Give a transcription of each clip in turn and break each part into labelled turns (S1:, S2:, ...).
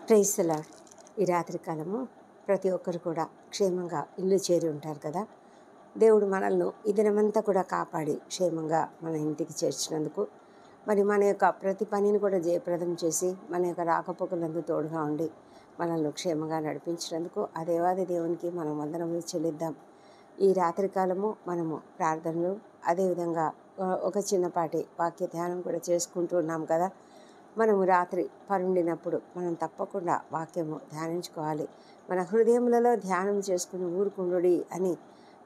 S1: Praise the lord. ఈ రాత్రికాలము ప్రతి ఒక్కరు కూడా క్షేమంగా ఇల్లు చేరి ఉంటారు కదా. దేవుడు మనల్ని ఈ దినమంతా కూడా కాపాడి క్షేమంగా మన ఇంటికి చేర్చినందుకు, మరి మన యొక్క ప్రతి పనిని కూడా జయప్రదం చేసి మన యొక్క రాకపోకలందు తోడుగా ఉండి మనల్ని క్షేమంగా నడిపించినందుకు ఆ దేవాది దేవునికి మనం వందనములు చెల్లిద్దాం. ఈ రాత్రికాలము మనము ప్రార్థనలు, అదేవిధంగా ఒక చిన్నపాటి వాక్య ధ్యానం కూడా చేసుకుంటూ ఉన్నాం కదా. మనము రాత్రి పరుండినప్పుడు మనం తప్పకుండా వాక్యము ధ్యానించుకోవాలి. మన హృదయములలో ధ్యానం చేసుకుని ఊరుకుండుడి అని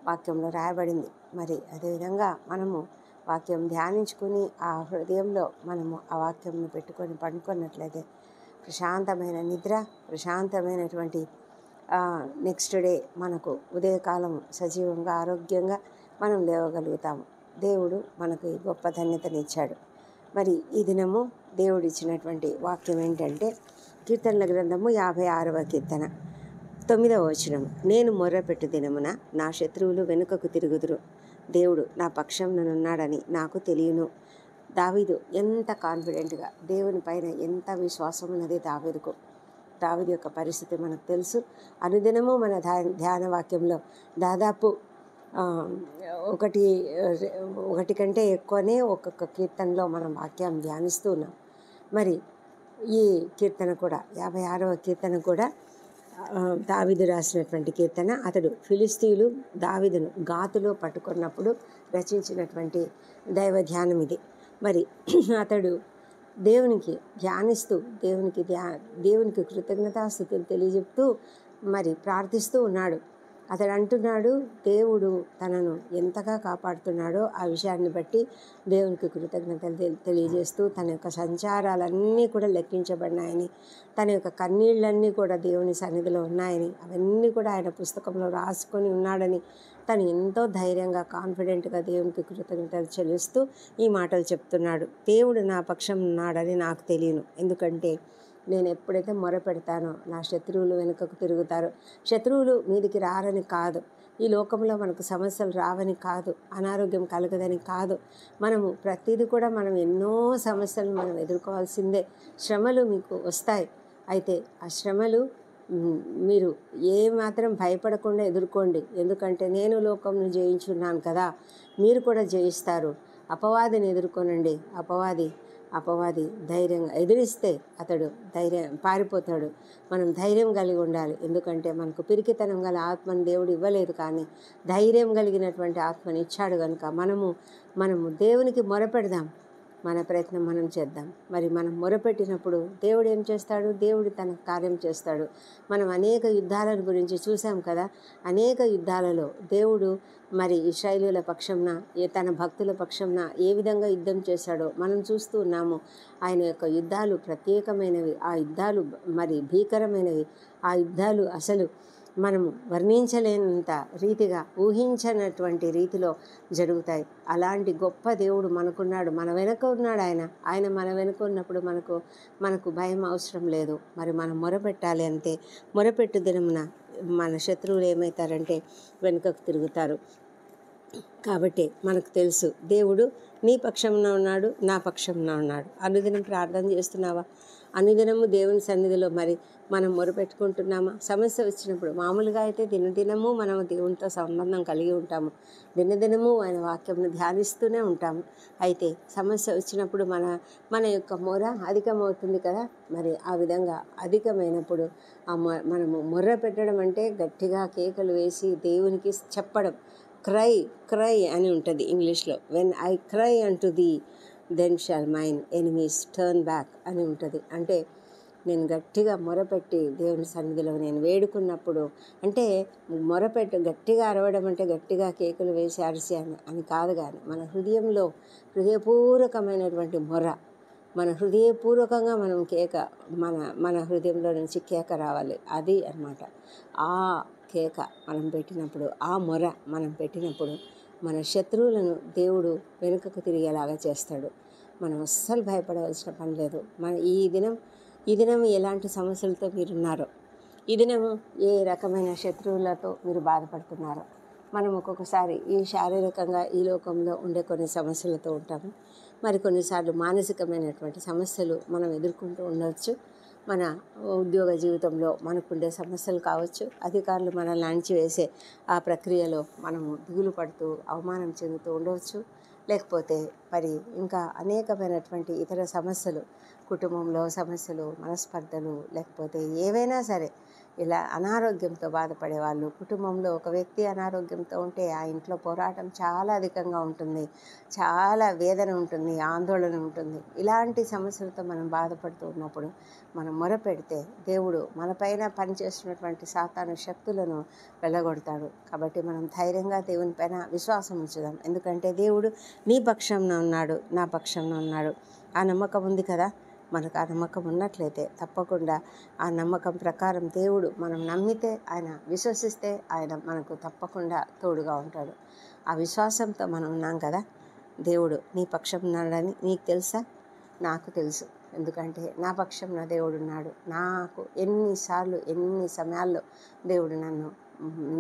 S1: వాక్యంలో రాయబడింది. మరి అదేవిధంగా మనము వాక్యం ధ్యానించుకుని ఆ హృదయంలో మనము ఆ వాక్యంను పెట్టుకొని పండుకున్నట్లయితే ప్రశాంతమైన నిద్ర, ప్రశాంతమైనటువంటి నెక్స్ట్ డే మనకు ఉదయకాలం సజీవంగా ఆరోగ్యంగా మనం లేవగలుగుతాము. దేవుడు మనకు ఈ గొప్ప ధన్యతనిచ్చాడు. మరి ఈ దినము దేవుడు ఇచ్చినటువంటి వాక్యం ఏంటంటే కీర్తనల గ్రంథము 56వ కీర్తన 9వ వచనం. నేను మొర్రపెట్టు దినమున నా శత్రువులు వెనుకకు తిరుగుదురు, దేవుడు నా పక్షంనున్నాడని నాకు తెలియను. దావీదు ఎంత కాన్ఫిడెంట్గా, దేవుని పైన ఎంత విశ్వాసం ఉన్నది దావీదుకు. దావీదు యొక్క పరిస్థితి మనకు తెలుసు. అనుదినము మన ధ్యాన వాక్యంలో దాదాపు ఒకటి కంటే ఎక్కువనే ఒక్కొక్క కీర్తనలో మనం వాక్యాన్ని ధ్యానిస్తూ ఉన్నాం. మరి ఈ కీర్తన కూడా 56వ కీర్తన కూడా దావీదు రాసినటువంటి కీర్తన. అతడు ఫిలిస్తీయులు దావీదును గాతులో పట్టుకున్నప్పుడు రచించినటువంటి దైవ ధ్యానం ఇది. మరి అతడు దేవునికి ధ్యానిస్తూ దేవునికి కృతజ్ఞతాస్తుతులు తెలియజెప్తూ మరి ప్రార్థిస్తూ ఉన్నాడు. అతడు అంటున్నాడు, దేవుడు తనను ఎంతగా కాపాడుతున్నాడో ఆ విషయాన్ని బట్టి దేవునికి కృతజ్ఞతలు తెలియజేస్తూ తన యొక్క సంచారాలన్నీ కూడా లెక్కించబడినాయని, తన యొక్క కన్నీళ్ళన్నీ కూడా దేవుని సన్నిధిలో ఉన్నాయని, అవన్నీ కూడా ఆయన పుస్తకంలో రాసుకొని ఉన్నాడని తను ఎంతో ధైర్యంగా కాన్ఫిడెంట్గా దేవునికి కృతజ్ఞతలు చెల్లిస్తూ ఈ మాటలు చెప్తున్నాడు. దేవుడు నా పక్షం ఉన్నాడని నాకు తెలియను, ఎందుకంటే నేను ఎప్పుడైతే మొరపెడతానో నా శత్రువులు వెనుకకు తిరుగుతారు. శత్రువులు మీదికి రారని కాదు, ఈ లోకంలో మనకు సమస్యలు రావని కాదు, అనారోగ్యం కలగదని కాదు. మనము ప్రతిదీ కూడా మనం ఎన్నో సమస్యలను మనం ఎదుర్కోవాల్సిందే. శ్రమలు మీకు వస్తాయి. అయితే ఆ శ్రమలు మీరు ఏమాత్రం భయపడకుండా ఎదుర్కోండి, ఎందుకంటే నేను లోకంను జయించున్నాను కదా, మీరు కూడా జయిస్తారు. అపవాదిని ఎదుర్కొనండి. అపవాది ధైర్యంగా ఎదిరిస్తే అతడు పారిపోతాడు. మనం ధైర్యం కలిగి ఉండాలి, ఎందుకంటే మనకు పిరికితనం గల ఆత్మను దేవుడు ఇవ్వలేదు, కానీ ధైర్యం కలిగినటువంటి ఆత్మని ఇచ్చాడు కనుక మనము దేవునికి మొరపెడదాం, మన ప్రయత్నం మనం చేద్దాం. మరి మనం మొరపెట్టినప్పుడు దేవుడు ఏం చేస్తాడు? దేవుడు తన కార్యం చేస్తాడు. మనం అనేక యుద్ధాల గురించి చూసాం కదా. అనేక యుద్ధాలలో దేవుడు మరి ఇశ్రాయేలీయుల పక్షంన, తన భక్తుల పక్షంన ఏ విధంగా యుద్ధం చేశాడో మనం చూస్తూ ఉన్నాము. ఆయన యొక్క యుద్ధాలు ప్రత్యేకమైనవి, ఆ యుద్ధాలు మరి భీకరమైనవి. ఆ యుద్ధాలు అసలు మనము వర్ణించలేనంత రీతిగా, ఊహించనటువంటి రీతిలో జరుగుతాయి. అలాంటి గొప్ప దేవుడు మనకున్నాడు, మన వెనుక ఉన్నాడు. ఆయన మన వెనుక ఉన్నప్పుడు మనకు భయం అవసరం లేదు. మరి మనం మొరపెట్టాలి అంతే. మొరపెట్టు దినమున మన శత్రువులు ఏమవుతారంటే వెనుకకు తిరుగుతారు. కాబట్టి మనకు తెలుసు దేవుడు నీ పక్షంలో ఉన్నాడు, నా పక్షంలో ఉన్నాడు. అనుదినం ప్రార్థన చేస్తున్నావా? అనుదినము దేవుని సన్నిధిలో మరి మనం మొరపెట్టుకుంటున్నామా? సమస్య వచ్చినప్పుడు మామూలుగా అయితే దినదినము మనం దేవునితో సంబంధం కలిగి ఉంటాము, దినదినము ఆయన వాక్యంను ధ్యానిస్తూనే ఉంటాము. అయితే సమస్య వచ్చినప్పుడు మన యొక్క మొర అధికమవుతుంది కదా. మరి ఆ విధంగా అధికమైనప్పుడు మనము మొర్ర పెట్టడం అంటే గట్టిగా కేకలు వేసి దేవునికి చెప్పడం. క్రై అని ఉంటుంది ఇంగ్లీష్లో. When I cry unto thee then shall mine enemies turn back అని ఉంటుంది. అంటే నేను గట్టిగా మొరపెట్టి దేవుని సన్నిధిలో నేను వేడుకున్నప్పుడు, అంటే గట్టిగా అరవడం అంటే గట్టిగా కేకులు వేసి అరిసి అని కాదు, కానీ మన హృదయంలో హృదయపూర్వకమైనటువంటి మొర, మన హృదయపూర్వకంగా మనం మన హృదయంలో నుంచి కేక రావాలి. అది అన్నమాట. ఆ కేక మనం పెట్టినప్పుడు, ఆ మొర మనం పెట్టినప్పుడు మన శత్రువులను దేవుడు వెనుకకు తిరిగేలాగా చేస్తాడు. మనం అస్సలు భయపడవలసిన పని లేదు. ఈ దినం ఎలాంటి సమస్యలతో మీరున్నారో, ఈ దినము ఏ రకమైన శత్రువులతో మీరు బాధపడుతున్నారో, మనం ఒక్కొక్కసారి ఈ శారీరకంగా ఈ లోకంలో ఉండే కొన్ని సమస్యలతో ఉంటాము. మరి కొన్నిసార్లు మానసికమైనటువంటి సమస్యలు మనం ఎదుర్కొంటూ ఉండవచ్చు. మన ఉద్యోగ జీవితంలో మనకుండే సమస్యలు కావచ్చు, అధికారులు మనల్ని అణిచివేసే ఆ ప్రక్రియలో మనము దిగులు పడుతూ అవమానం చెందుతూ ఉండవచ్చు. లేకపోతే మరి ఇంకా అనేకమైనటువంటి ఇతర సమస్యలు, కుటుంబంలో సమస్యలు, మనస్పర్ధలు, లేకపోతే ఏవైనా సరే ఇలా అనారోగ్యంతో బాధపడే వాళ్ళు, కుటుంబంలో ఒక వ్యక్తి అనారోగ్యంతో ఉంటే ఆ ఇంట్లో పోరాటం చాలా అధికంగా ఉంటుంది, చాలా వేదన ఉంటుంది, ఆందోళన ఉంటుంది. ఇలాంటి సమస్యలతో మనం బాధపడుతూ ఉన్నప్పుడు మనం మొరపెడితే దేవుడు మనపైన పనిచేస్తున్నటువంటి సాతాను శక్తులను వెళ్ళగొడతాడు. కాబట్టి మనం ధైర్యంగా దేవుని పైన విశ్వాసం ఉంచుదాం. ఎందుకంటే దేవుడు నీ పక్షంన ఉన్నాడు, నా పక్షంన ఉన్నాడు. ఆ నమ్మకం ఉంది కదా. మనకు ఆ నమ్మకం ఉన్నట్లయితే తప్పకుండా ఆ నమ్మకం ప్రకారం దేవుడు, మనం నమ్మితే, ఆయన విశ్వసిస్తే ఆయన మనకు తప్పకుండా తోడుగా ఉంటాడు. ఆ విశ్వాసంతో మనం ఉన్నాం కదా. దేవుడు నీ పక్షం ఉన్నాడని నీకు తెలుసా? నాకు తెలుసు. ఎందుకంటే నా పక్షం నా దేవుడు ఉన్నాడు. నాకు ఎన్నిసార్లు ఎన్ని సమయాల్లో దేవుడు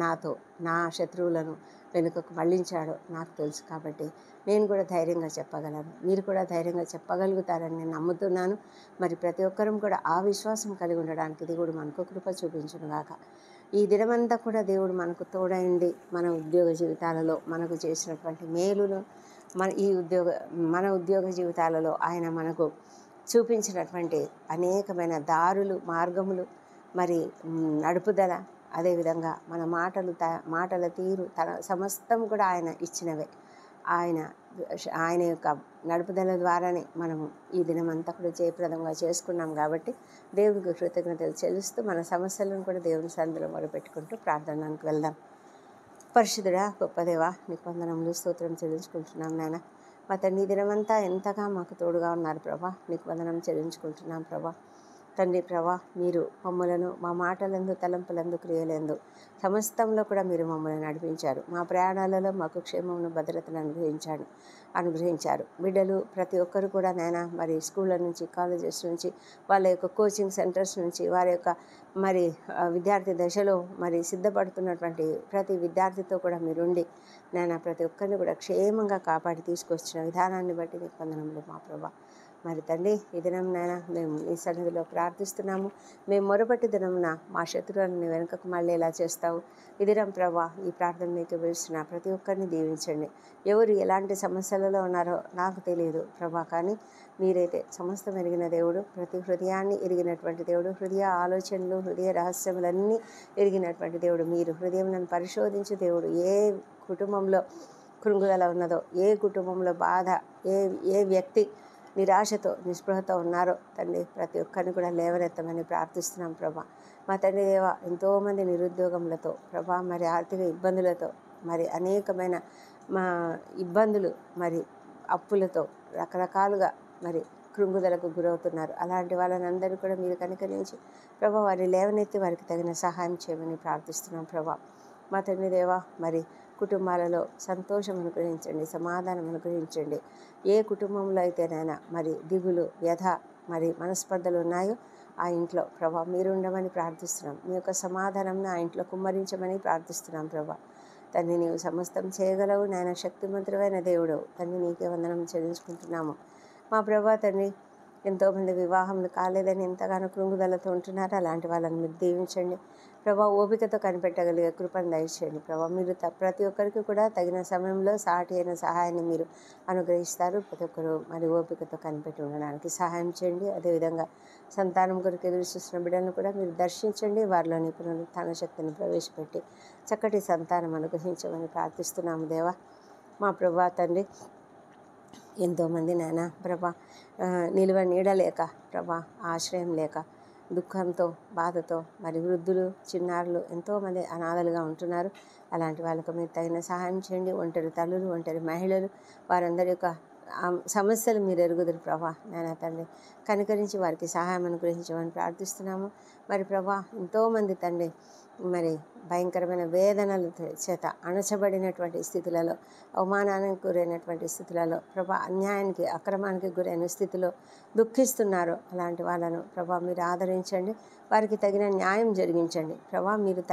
S1: నాతో నా శత్రువులను వెనుకకు మళ్ళించాడో నాకు తెలుసు. కాబట్టి నేను కూడా ధైర్యంగా చెప్పగలను, మీరు కూడా ధైర్యంగా చెప్పగలుగుతారని నేను నమ్ముతున్నాను. మరి ప్రతి ఒక్కరం కూడా ఆ విశ్వాసం కలిగి ఉండడానికి దేవుడు మనకు కృప చూపించునుగాక. ఈ దినమంతా కూడా దేవుడు మనకు తోడైండి మన ఉద్యోగ జీవితాలలో మనకు చేసినటువంటి మేలును, మన ఉద్యోగ జీవితాలలో ఆయన మనకు చూపించినటువంటి అనేకమైన దారులు, మార్గములు, మరి నడుపుదల, అదేవిధంగా మన మాటల తీరు, తన సమస్తం కూడా ఆయన ఇచ్చినవే. ఆయన యొక్క నడుపుదల ద్వారానే మనము ఈ దినమంతా కూడా జయప్రదంగా చేసుకున్నాం. కాబట్టి దేవునికి కృతజ్ఞతలు చెల్లిస్తూ మన సమస్యలను కూడా దేవుని సన్నిధిలో మొరపెట్టుకుంటూ ప్రార్థనకు వెళ్దాం. పరిశుద్ధుడా, గొప్ప దేవా, నీకు వందనములు, స్తోత్రం చెల్లించుకుంటున్నాం నాయన. మా తండ్రి దినమంతా ఎంతగా మాకు తోడుగా ఉన్నారు ప్రభా. నీకు వందనం చెల్లించుకుంటున్నాం ప్రభా. తండ్రి ప్రభా, మీరు మమ్మలను మా మాటలందు, తలంపులందు, క్రియలందు సమస్తంలో కూడా మీరు మమ్మల్ని నడిపించారు. మా ప్రయాణాలలో మాకు క్షేమమును, భద్రతను అనుగ్రహించారు. బిడ్డలు ప్రతి ఒక్కరు కూడా నాయన మరి స్కూళ్ళ నుంచి, కాలేజెస్ నుంచి, వాళ్ళ యొక్క కోచింగ్ సెంటర్స్ నుంచి, వారి యొక్క మరి విద్యార్థి దశలో మరి సిద్ధపడుతున్నటువంటి ప్రతి విద్యార్థితో కూడా మీరుండి నాయన ప్రతి ఒక్కరిని కూడా క్షేమంగా కాపాడి తీసుకొచ్చిన విధానాన్ని బట్టి నీకు వందనములు మా ప్రభా. మరి తండ్రి, ఈ దినం నాయన మేము ఈ సన్నిధిలో ప్రార్థిస్తున్నాము. మేము మొరపట్టి దినమున మా శత్రువులను వెనుకకు మళ్ళీ ఎలా చేస్తావు. ఈ దినం ప్రభా, ఈ ప్రార్థన మీకు పిలుస్తున్న ప్రతి ఒక్కరిని దీవించండి. ఎవరు ఎలాంటి సమస్యలలో ఉన్నారో నాకు తెలియదు ప్రభా, కానీ మీరైతే సమస్తం ఎరిగిన దేవుడు, ప్రతి హృదయాన్ని ఎరిగినటువంటి దేవుడు, హృదయ ఆలోచనలు, హృదయ రహస్యములన్నీ ఎరిగినటువంటి దేవుడు. మీరు హృదయం పరిశోధించే దేవుడు. ఏ కుటుంబంలో కృంగుదల ఉన్నదో, ఏ కుటుంబంలో బాధ, ఏ వ్యక్తి నిరాశతో, నిస్పృహతో ఉన్నారో తండ్రి ప్రతి ఒక్కరిని కూడా లేవనెత్తమని ప్రార్థిస్తున్నాం ప్రభా. మా తండ్రి దేవ, ఎంతోమంది నిరుద్యోగములతో ప్రభా, మరి ఆర్థిక ఇబ్బందులతో, మరి అనేకమైన మా ఇబ్బందులు, మరి అప్పులతో రకరకాలుగా మరి కృంగుదలకు గురవుతున్నారు. అలాంటి వాళ్ళని అందరూ కూడా మీరు కనికరించి ప్రభా వారిని లేవనెత్తి వారికి తగిన సహాయం చేయమని ప్రార్థిస్తున్నాం ప్రభా. మా తండ్రి దేవ, మరి కుటుంబాలలో సంతోషం అనుగ్రహించండి, సమాధానం అనుగ్రహించండి. ఏ కుటుంబంలో అయితేనైనా మరి దిగులు, వ్యధ, మరి మనస్పర్ధలు ఉన్నాయో ఆ ఇంట్లో ప్రభా మీరు ఉండమని ప్రార్థిస్తున్నాం. మీ యొక్క సమాధానంను ఆ ఇంట్లో కుమ్మరించమని ప్రార్థిస్తున్నాం ప్రభా. తండ్రి, నీవు సమస్తం చేయగలవు నాయన, శక్తిమంతుడైన దేవుడు. తండ్రి, నీకే వందనం చెల్లించుకుంటున్నాము మా ప్రభా. తండ్రి, ఎంతోమంది వివాహములు కాలేదని ఎంతగానో కృంగుదలతో ఉంటున్నారు. అలాంటి వాళ్ళని మీరు దీవించండి ప్రభా. ఓపికతో కనిపెట్టగలిగే కృపను దయచేయండి ప్రభా. మీరు ప్రతి ఒక్కరికి కూడా తగిన సమయంలో సాటి అయిన సహాయాన్ని మీరు అనుగ్రహిస్తారు. ప్రతి ఒక్కరు మరి ఓపికతో కనిపెట్టి ఉండడానికి సహాయం చేయండి. అదేవిధంగా సంతానం కొరకు ఎదురు చూస్తున్న బిడ్డలను కూడా మీరు దర్శించండి. వారిలోని పునరుత్థాన శక్తిని ప్రవేశపెట్టి చక్కటి సంతానం అనుగ్రహించమని ప్రార్థిస్తున్నాము దేవా. మా ప్రభా తండ్రి, ఎంతోమంది నాయన ప్రభా నిలువ నీడలేక ప్రభా, ఆశ్రయం లేక దుఃఖంతో, బాధతో, మరి వృద్ధులు, చిన్నారులు ఎంతోమంది అనాథలుగా ఉంటున్నారు. అలాంటి వాళ్ళకు మీరు తగిన సహాయం చేయండి. ఒంటరి తల్లులు, ఒంటరి మహిళలు, వారందరి యొక్క సమస్యలు మీరు ఎరుగుదురు ప్రభా. నాయన తండ్రి, కనికరించి వారికి సహాయం అనుగ్రహించమని ప్రార్థిస్తున్నాము. మరి ప్రభా, ఎంతోమంది తండ్రి మరి భయంకరమైన వేదనల చేత అణచబడినటువంటి స్థితులలో, అవమానానికి గురైనటువంటి స్థితులలో ప్రభా, అన్యాయానికి, అక్రమానికి గురైన స్థితిలో దుఃఖిస్తున్నారు. అలాంటి వాళ్ళను ప్రభా మీరు ఆదరించండి, వారికి తగిన న్యాయం జరిగించండి ప్రభా. మీరు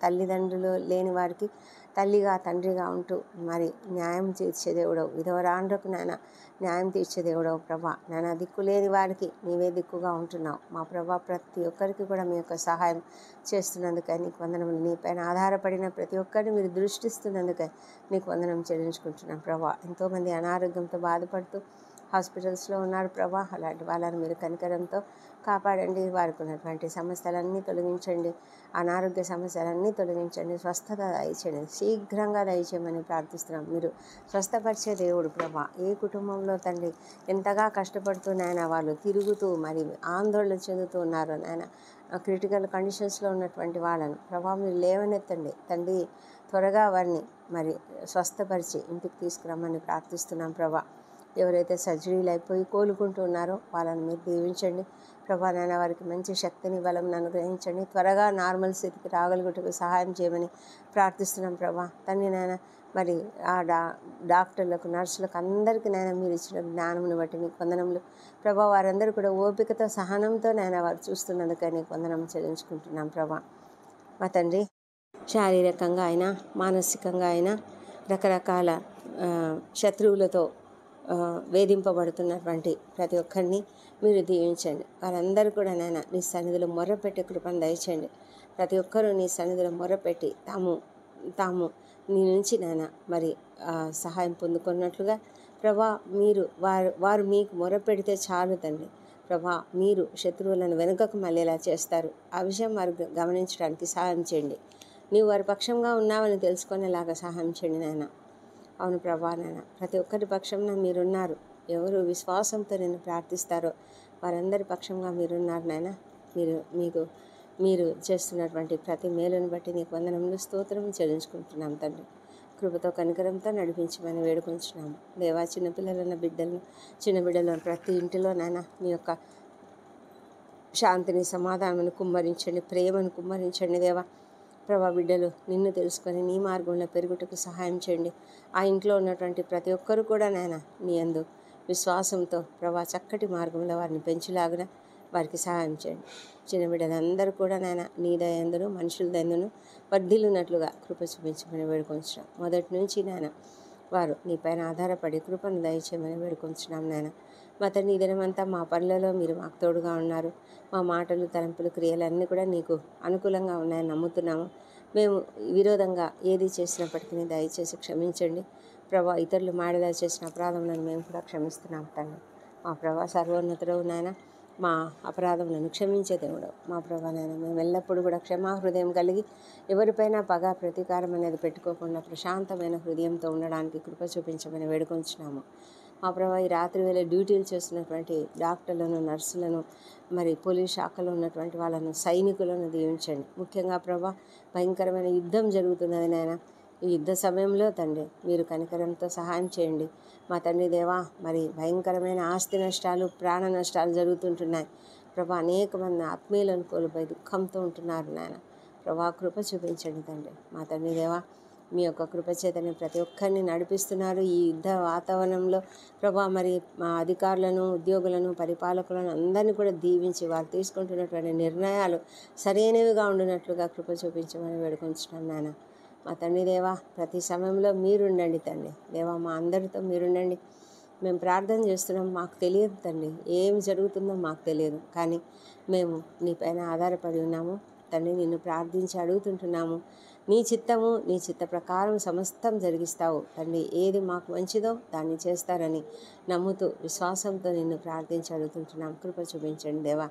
S1: తల్లిదండ్రులు లేని వారికి తల్లిగా తండ్రిగా ఉంటూ మరి న్యాయం తీర్చే దేవుడవు, విధవరాండ్రకు నాయన న్యాయం తీర్చే దేవుడవు ప్రభా. నాయన దిక్కులేని వారికి నీవే దిక్కుగా ఉంటున్నావు మా ప్రభా. ప్రతి ఒక్కరికి కూడా మీ యొక్క సహాయం చేస్తున్నందుకై నీకు వందనములు. నీపైన ఆధారపడిన ప్రతి ఒక్కరిని మీరు దృష్టిస్తున్నందుకై నీకు వందనం చెల్లించుకుంటున్నాం ప్రభా. ఎంతోమంది అనారోగ్యంతో బాధపడుతూ హాస్పిటల్స్లో ఉన్నారు ప్రభా. అలాంటి వాళ్ళని మీరు కనికరంతో కాపాడండి. వారికి ఉన్నటువంటి సమస్యలన్నీ తొలగించండి, అనారోగ్య సమస్యలన్నీ తొలగించండి, స్వస్థత దయచేయండి, శీఘ్రంగా దయచేయమని ప్రార్థిస్తున్నాం. మీరు స్వస్థపరిచే దేవుడు ప్రభా. ఏ కుటుంబంలో తండ్రి ఎంతగా కష్టపడుతూ నాయన వాళ్ళు తిరుగుతూ మరి ఆందోళన చెందుతూ ఉన్నారో నాయన, క్రిటికల్ కండిషన్స్లో ఉన్నటువంటి వాళ్ళను ప్రభా మీరు లేవనెత్తండి తండ్రి. త్వరగా వారిని మరి స్వస్థపరిచి ఇంటికి తీసుకురమ్మని ప్రార్థిస్తున్నాం ప్రభా. ఎవరైతే సర్జరీలు అయిపోయి కోలుకుంటూ ఉన్నారో వాళ్ళని మీరు దీవించండి ప్రభా. నాయన వారికి మంచి శక్తిని బలం అనుగ్రహించండి. త్వరగా నార్మల్ స్థితికి రాగలుగుటకు సహాయం చేయమని ప్రార్థిస్తున్నాం ప్రభా. తండ్రి నాయన మరి ఆ డాక్టర్లకు నర్సులకు అందరికీ నాయన మీరు ఇచ్చిన జ్ఞానమును బట్టి నీకు వందనములు ప్రభా. వారందరూ కూడా ఓపికతో సహనంతో నాయన వారు చూస్తున్నందుకే నీకు వందనం చెల్లించుకుంటున్నాం ప్రభా. మా తండ్రి శారీరకంగా అయినా మానసికంగా అయినా రకరకాల శత్రువులతో వేధింపబడుతున్నటువంటి ప్రతి ఒక్కరిని మీరు దీవించండి. వారందరూ కూడా నాయన నీ సన్నిధిలో మొర్రపెట్టి కృపను దయచేయండి. ప్రతి ఒక్కరూ నీ సన్నిధిలో మొర్రపెట్టి తాము నీ నుంచి నాయన మరి సహాయం పొందుకున్నట్లుగా ప్రభా మీరు వారు మీకు మొరపెడితే చాలు తండ్రి ప్రభా. మీరు శత్రువులను వెనుకకు మళ్ళేలా చేస్తారు. ఆ విషయం వారు గమనించడానికి సహాయం చేయండి. నీవు వారి పక్షంగా ఉన్నావని తెలుసుకునేలాగా సహాయం చేయండి నాయన. అవును ప్రభా. నాయన ప్రతి ఒక్కరి పక్షంలో మీరున్నారు. ఎవరు విశ్వాసంతో నేను ప్రార్థిస్తారో వారందరి పక్షంగా మీరున్నారు నాయన. మీరు చేస్తున్నటువంటి ప్రతి మేలును బట్టి నీకు వందనములు స్తోత్రం చెల్లించుకుంటున్నాం తండ్రి. కృపతో కనికరంతో నడిపించమని వేడుకొంచున్నాము దేవా. చిన్న బిడ్డలను ప్రతి ఇంటిలో నాయన మీ యొక్క శాంతిని సమాధానమును కుమ్మరించండి, ప్రేమను కుమ్మరించండి దేవా ప్రభా. బిడ్డలు నిన్ను తెలుసుకొని నీ మార్గంలో పెరుగుటకు సహాయం చేయండి. ఆ ఇంట్లో ఉన్నటువంటి ప్రతి ఒక్కరు కూడా నాయన నీ యందు విశ్వాసంతో ప్రభా చక్కటి మార్గంలో వారిని పెంచులాగున వారికి సహాయం చేయండి. చిన్న బిడ్డలందరూ కూడా నాయన నీ దయందును మనుషుల దయందును వర్ధిల్లున్నట్లుగా కృప చూపించమని వేడుకొంచున్నాం. మొదటి నుంచి నాయన వారు నీ పైన ఆధారపడి కృపను దయచేయమని వేడుకొంచున్నాం నాయన. మా తండ్రి ఈ దినమంతా మా పనులలో మీరు మాకు తోడుగా ఉన్నారు. మా మాటలు తలంపులు క్రియలన్నీ కూడా నీకు అనుకూలంగా ఉన్నాయని నమ్ముతున్నాము. మేము విరోధంగా ఏది చేసినప్పటికీ దయచేసి క్షమించండి ప్రభా. ఇతరులు మాడలా చేసిన అపరాధములను మేము కూడా క్షమిస్తున్నాం తండ్రి. మా ప్రభా సర్వోన్నతుడవు నాయన, మా అపరాధములను క్షమించే దేవుడు మా ప్రభా నాయన. మేము ఎల్లప్పుడూ కూడా క్షమాహృదయం కలిగి ఎవరిపైనా పగ ప్రతీకారం అనేది పెట్టుకోకుండా ప్రశాంతమైన హృదయంతో ఉండడానికి కృప చూపించమని వేడుకొంచున్నాము మా ప్రభా. ఈ రాత్రి వేళ డ్యూటీలు చేస్తున్నటువంటి డాక్టర్లను, నర్సులను, మరి పోలీస్ శాఖలో ఉన్నటువంటి వాళ్ళను, సైనికులను దీవించండి. ముఖ్యంగా ప్రభా భయంకరమైన యుద్ధం జరుగుతున్నది నాయన. ఈ యుద్ధ సమయంలో తండ్రి మీరు కనికరంతో సహాయం చేయండి మా తండ్రి దేవా. మరి భయంకరమైన ఆస్తి నష్టాలు, ప్రాణ నష్టాలు జరుగుతుంటున్నాయి ప్రభా. అనేక మంది ఆత్మీయులను కోల్పోయి దుఃఖంతో ఉంటున్నారు నాయన ప్రభా. కృప చూపించండి తండ్రి మా తండ్రి దేవా. మీ యొక్క కృపచేతని ప్రతి ఒక్కరిని నడిపిస్తున్నారు ఈ యుద్ధ వాతావరణంలో ప్రభా. మరి మా అధికారులను, ఉద్యోగులను, పరిపాలకులను అందరినీ కూడా దీవించి వారు తీసుకుంటున్నటువంటి నిర్ణయాలు సరైనవిగా ఉండినట్లుగా కృప చూపించమని వేడుకొంచున్నాం నాయన మా తండ్రి దేవా. ప్రతి సమయంలో మీరుండండి తండ్రి దేవా. మా అందరితో మీరుండండి. మేము ప్రార్థన చేస్తున్నాం, మాకు తెలియదు తండ్రి, ఏం జరుగుతుందో మాకు తెలియదు, కానీ మేము నీ పైన ఆధారపడి ఉన్నాము తండ్రి. నిన్ను ప్రార్థించి అడుగుతుంటున్నాము. నీ చిత్తము, నీ చిత్త ప్రకారం సమస్తం జరిగిస్తావు తండ్రి. ఏది మాకు మంచిదో దాన్ని చేస్తారని నమ్ముతూ విశ్వాసంతో నిన్ను ప్రార్థించి అడుగుతుంటున్నాం. కృప చూపించండి దేవా.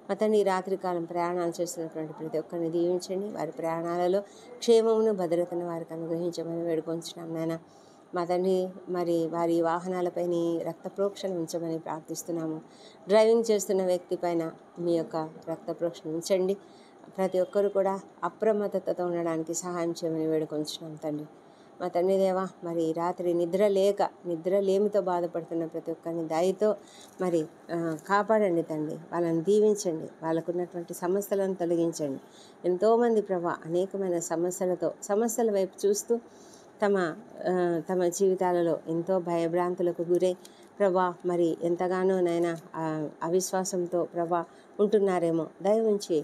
S1: మా తండ్రి ఈ రాత్రికాలం ప్రయాణాలు చేస్తున్నటువంటి ప్రతి ఒక్కరిని దీవించండి. వారి ప్రయాణాలలో క్షేమమును, భద్రతను వారికి అనుగ్రహించమని వేడుకొంచున్నాం నాయన మా తండ్రి. మరి వారి వాహనాలపై నీ రక్త ప్రోక్షణ ఉంచమని ప్రార్థిస్తున్నాము. డ్రైవింగ్ చేస్తున్న వ్యక్తి పైన మీ యొక్క రక్త ప్రోక్షణ ఉంచండి. ప్రతి ఒక్కరు కూడా అప్రమత్తతతో ఉండడానికి సహాయం చేయమని వేడుకొంచున్నాం తండ్రి మా తండ్రి దేవా. మరి రాత్రి నిద్రలేమితో బాధపడుతున్న ప్రతి ఒక్కరిని దయతో మరి కాపాడండి తండ్రి. వాళ్ళని దీవించండి, వాళ్ళకున్నటువంటి సమస్యలను తొలగించండి. ఎంతోమంది ప్రభా అనేకమైన సమస్యల వైపు చూస్తూ తమ జీవితాలలో ఎంతో భయభ్రాంతులకు గురై ప్రభా మరి ఎంతగానో నాయన అవిశ్వాసంతో ప్రభా ఉంటున్నారేమో. దయ ఉంచి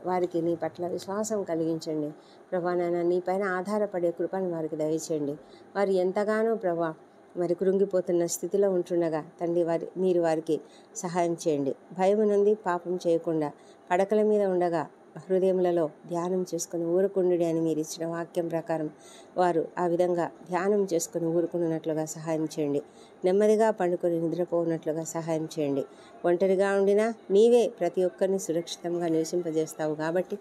S1: వారికి నీ పట్ల విశ్వాసం కలిగించండి ప్రభా. నాయన నీ పైన ఆధారపడే కృపను వారికి దయచేయండి. వారు ఎంతగానో ప్రభా మరి కృంగిపోతున్న స్థితిలో ఉంటుండగా తండ్రి మీరు వారికి సహాయం చేయండి. భయం నుండి పాపం చేయకుండా పడకల మీద ఉండగా హృదయములలో ధ్యానం చేసుకుని ఊరుకుండుడి అని మీరు ఇచ్చిన వాక్యం ప్రకారం వారు ఆ విధంగా ధ్యానం చేసుకుని ఊరుకున్నట్లుగా సహాయం చేయండి. నెమ్మదిగా పండుకొని నిద్రపోనట్లుగా సహాయం చేయండి. ఒంటరిగా ఉండినా నీవే ప్రతి ఒక్కరిని సురక్షితంగా నివసింపజేస్తావు కాబట్టి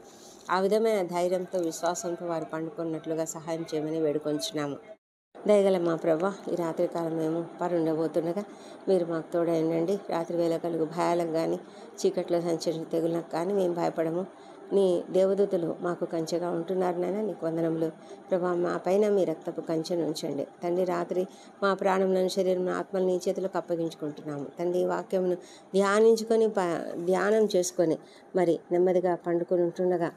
S1: ఆ విధమైన ధైర్యంతో విశ్వాసంతో వారు పండుకున్నట్లుగా సహాయం చేయమని వేడుకొంచున్నాము. దయగల మా ప్రభా, ఈ రాత్రికాలం మేము పరుండబోతుండగా మీరు మాకు తోడైండండి. రాత్రి వేళ కలుగు భయాలకు కానీ చీకట్లో సంచరించే తెగులకు కానీ మేము భయపడము. నీ దేవదూతలు మాకు కంచెగా ఉంటున్నారు నాయన. నీకు వందనములు ప్రభా. మా పైన మీ రక్తపు కంచెను ఉంచండి తండ్రి. రాత్రి మా ప్రాణంలోని శరీరం ఆత్మలు నీ చేతులకు అప్పగించుకుంటున్నాము తండ్రి. ఈ వాక్యమును ధ్యానించుకొని ధ్యానం చేసుకొని మరి నెమ్మదిగా పండుకొని ఉంటుండగా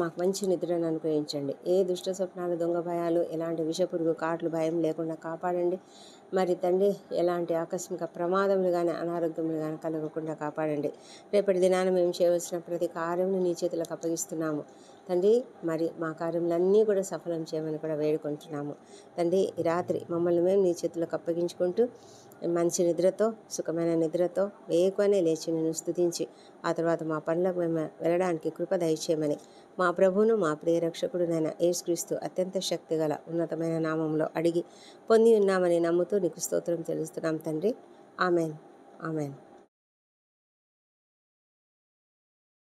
S1: మాకు మంచి నిద్రను అనుగ్రహించండి. ఏ దుష్ట స్వప్నాలు, దొంగ భయాలు, ఎలాంటి విషపురుగు కాట్లు భయం లేకుండా కాపాడండి. మరి తండ్రి ఎలాంటి ఆకస్మిక ప్రమాదములు కానీ అనారోగ్యములు కానీ కలగకుండా కాపాడండి. రేపటి దినాన మేము చేయవలసిన ప్రతి కార్యమును నీ చేతులకు అప్పగిస్తున్నాము తండ్రి. మరి మా కార్యములన్నీ కూడా సఫలం చేయమని కూడా వేడుకుంటున్నాము తండ్రి. ఈ రాత్రి మమ్మల్ని మేము నీ చేతులకు అప్పగించుకుంటూ మంచి నిద్రతో, సుఖమైన నిద్రతో వేకువనే లేచి నేను స్తుతించి ఆ తర్వాత మా పనులకు మేము వెళ్ళడానికి కృప దయచేయమని మా ప్రభువును మా ప్రియ రక్షకుడునైన యేసుక్రీస్తు అత్యంత శక్తిగల ఉన్నతమైన నామంలో అడిగి పొంది ఉన్నామని నమ్ముతూ నీకు స్తోత్రం తెలుస్తున్నాం తండ్రి. Amen, amen.